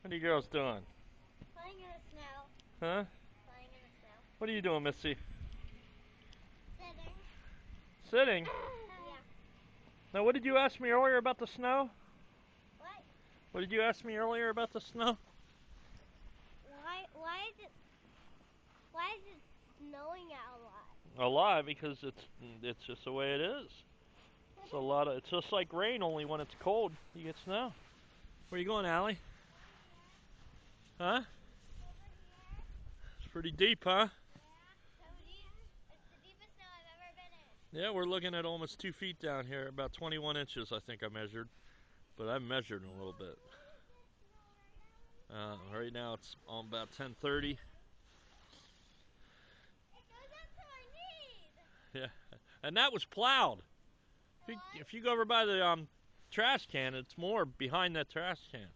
What are you girls doing? Playing in the snow. Huh? Playing in the snow. What are you doing, Missy? Sitting. Sitting? Yeah. Now, what did you ask me earlier about the snow? What? What did you ask me earlier about the snow? Why is it snowing out a lot? A lot, because it's just the way it is. It's a lot of. It's just like rain, only when it's cold, you get snow. Where you going, Allie? Huh? Over here? It's pretty deep, huh? Yeah. So deep. It's the deepest snow I've ever been in. Yeah, we're looking at almost 2 feet down here, about 21 inches, I think I measured, but I've measured in a little bit. Right now it's on about 10:30. It goes up to my knees. Yeah, and that was plowed. It was? If you go over by the trash can, it's more behind that trash can.